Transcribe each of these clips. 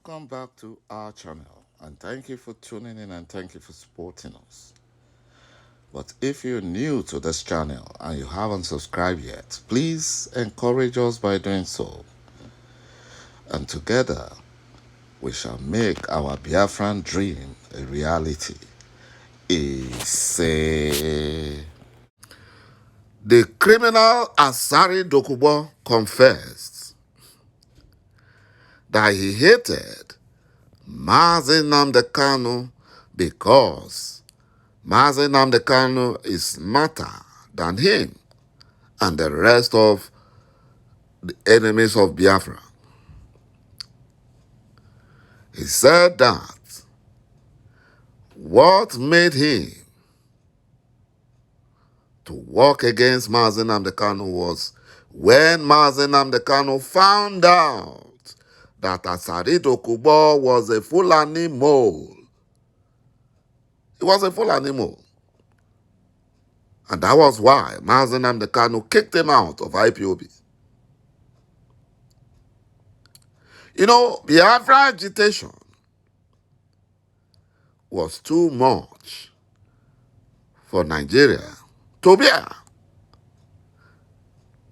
Welcome back to our channel, and thank you for tuning in and thank you for supporting us. But if you're new to this channel and you haven't subscribed yet, please encourage us by doing so. And together, we shall make our Biafran dream a reality. The criminal Asari DOKUBO confessed that he hated Mazi Nnamdi Kanu because Mazi Nnamdi Kanu is smarter than him and the rest of the enemies of Biafra. He said that what made him to work against Mazi Nnamdi Kanu was when Mazi Nnamdi Kanu found out that Asari DOKUBO was a Fulani mole. He was a Fulani mole. And that was why Mazi Nnamdi Kanu kicked him out of IPOB. You know, Biafra agitation was too much for Nigeria to bear.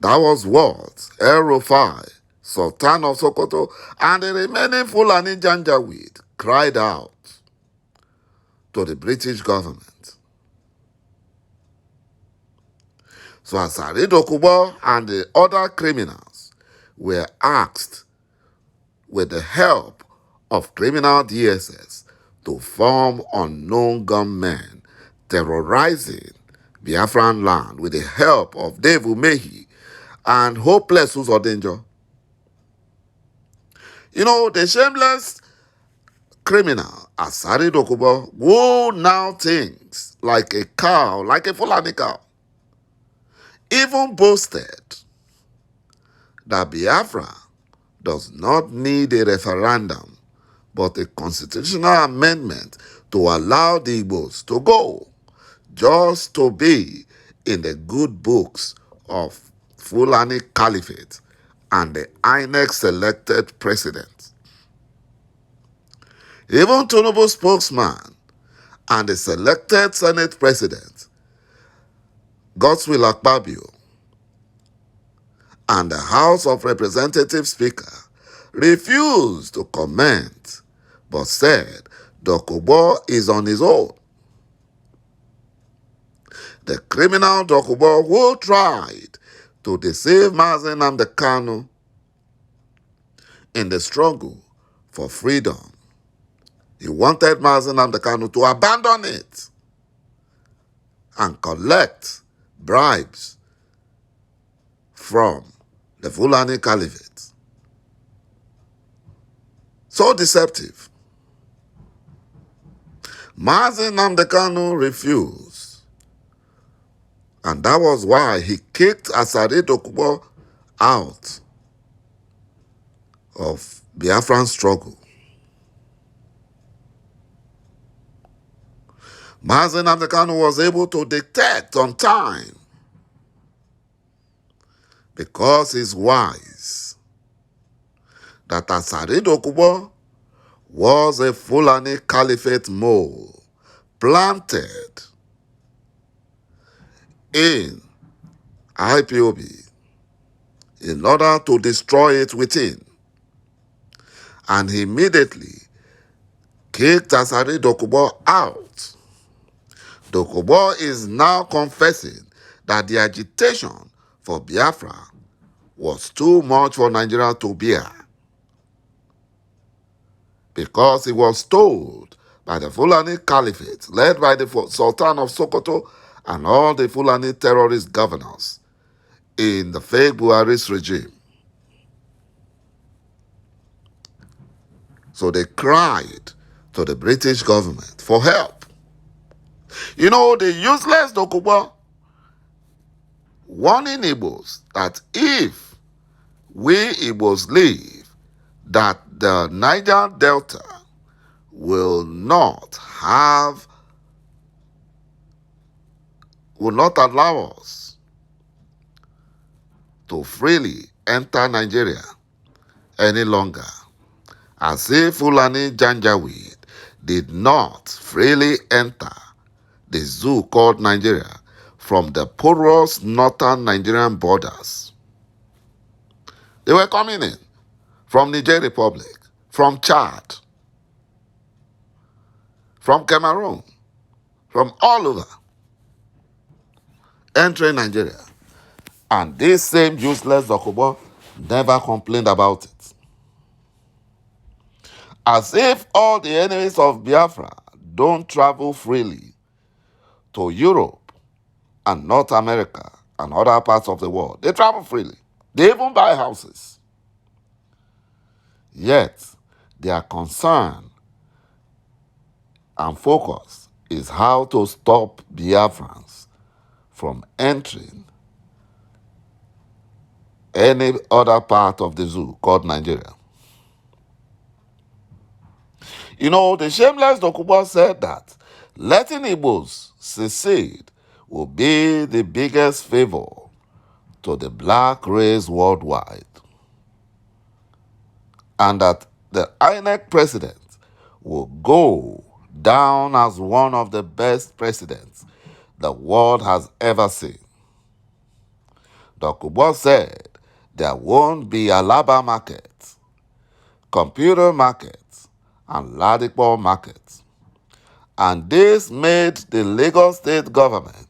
That was what El-Rufai, Sultan of Sokoto, and the remaining Fulani Janjaweed cried out to the British government. So Asari DOKUBO and the other criminals were asked, with the help of criminal DSS, to form unknown gunmen terrorizing Biafran land with the help of Dave Umehi and Hopeless Uzodenjo. You know, the shameless criminal Asari DOKUBO, who now thinks like a cow, like a Fulani cow, even boasted that Biafra does not need a referendum but a constitutional amendment to allow the Igbos to go, just to be in the good books of Fulani Caliphate and the INEC selected president. Even ฐ์‹នុቡ spokesman and the selected Senate president, Godswill Akpabio, and the House of Representatives Speaker refused to comment, but said DOKUBO is on his own. The criminal DOKUBO who tried to deceive Mazi Nnamdi Kanu in the struggle for freedom. He wanted Mazi Nnamdi Kanu to abandon it and collect bribes from the Fulani Caliphate. So deceptive. Mazi Nnamdi Kanu refused. And that was why he kicked Asari DOKUBO out of Biafran struggle. Mazi Nnamdi Kanu was able to detect on time because he's wise that Asari DOKUBO was a Fulani Caliphate mole planted in IPOB in order to destroy it within. And he immediately kicked Asari DOKUBO out. DOKUBO is now confessing that the agitation for Biafra was too much for Nigeria to bear, because he was told by the Fulani Caliphate, led by the Sultan of Sokoto and all the Fulani terrorist governors in the fake Buhari's regime. So they cried to the British government for help. You know, the useless DOKUBO warning Igbos that if we Igbos leave, that the Niger Delta will not allow us to freely enter Nigeria any longer. as if Fulani Janjaweed did not freely enter the zoo called Nigeria from the porous northern Nigerian borders. They were coming in from Niger Republic, from Chad, from Cameroon, from all over, entering Nigeria. And this same useless DOKUBO never complained about it. As if all the enemies of Biafra don't travel freely to Europe and North America and other parts of the world. They travel freely. They even buy houses. Yet, their concern and focus is how to stop Biafrans from entering any other part of the zoo called Nigeria. You know, the shameless DOKUBO said that letting Igbos secede will be the biggest favor to the black race worldwide, and that the INEC president will go down as one of the best presidents the world has ever seen. DOKUBO said there won't be Alaba markets, computer markets, and Ladipo markets. And this made the Lagos state government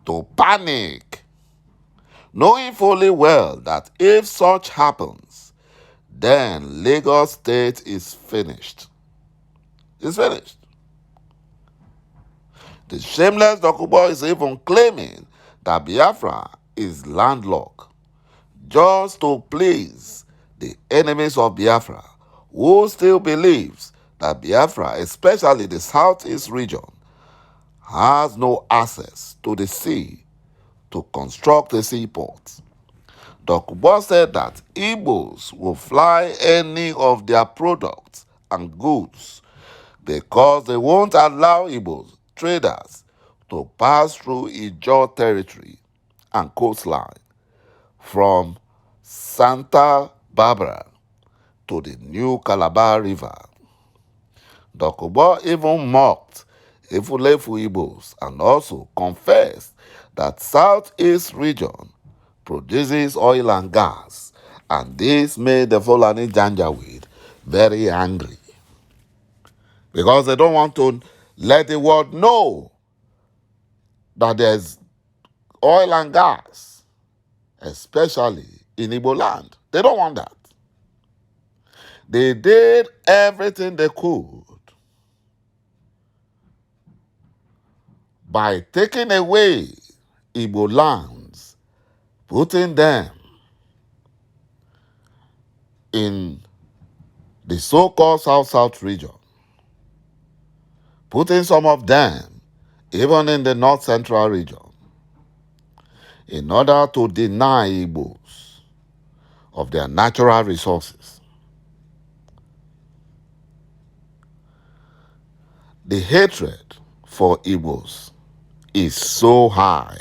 to panic, knowing fully well that if such happens, then Lagos state is finished. It's finished. The shameless DOKUBO is even claiming that Biafra is landlocked just to please the enemies of Biafra, who still believes that Biafra, especially the southeast region, has no access to the sea to construct a seaport. DOKUBO said that Igbos will fly any of their products and goods because they won't allow Igbos traders to pass through Ijaw territory and coastline from Santa Barbara to the New Calabar River. DOKUBO even mocked Efulefu Igbos and also confessed that Southeast region produces oil and gas, and this made the Fulani Janjaweed very angry because they don't want to let the world know that there's oil and gas, especially in Igbo land. They don't want that. They did everything they could by taking away Igbo lands, putting them in the so-called South-South region, putting some of them even in the North-Central region, in order to deny Igbos of their natural resources. The hatred for Igbos is so high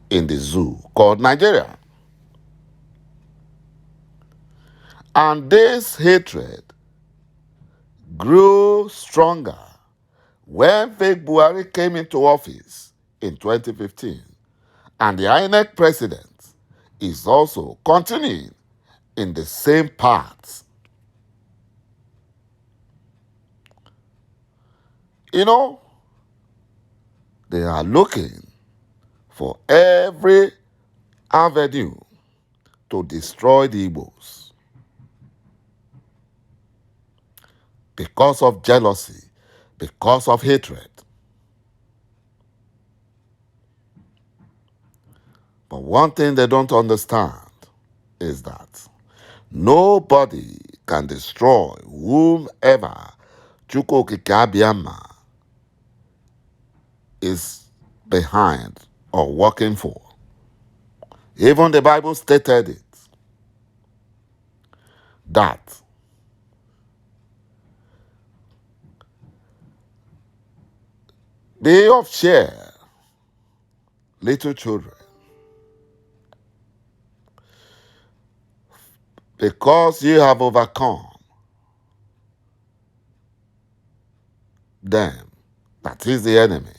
in the zoo called Nigeria. And this hatred grew stronger when fake Buhari came into office in 2015. And the INEC president is also continuing in the same path. You know, they are looking for every avenue to destroy the Igbos because of jealousy, because of hatred. But one thing they don't understand is that nobody can destroy whomever ญ่օකිန့ is behind or working for. Even the Bible stated it, that they of share little children, because you have overcome them. That is the enemy.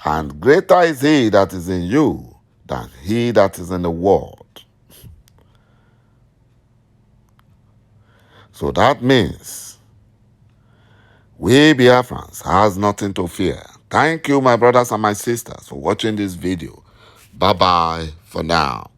And greater is he that is in you than he that is in the world. So that means we Biafrans has nothing to fear. Thank you, my brothers and my sisters, for watching this video. Bye-bye for now.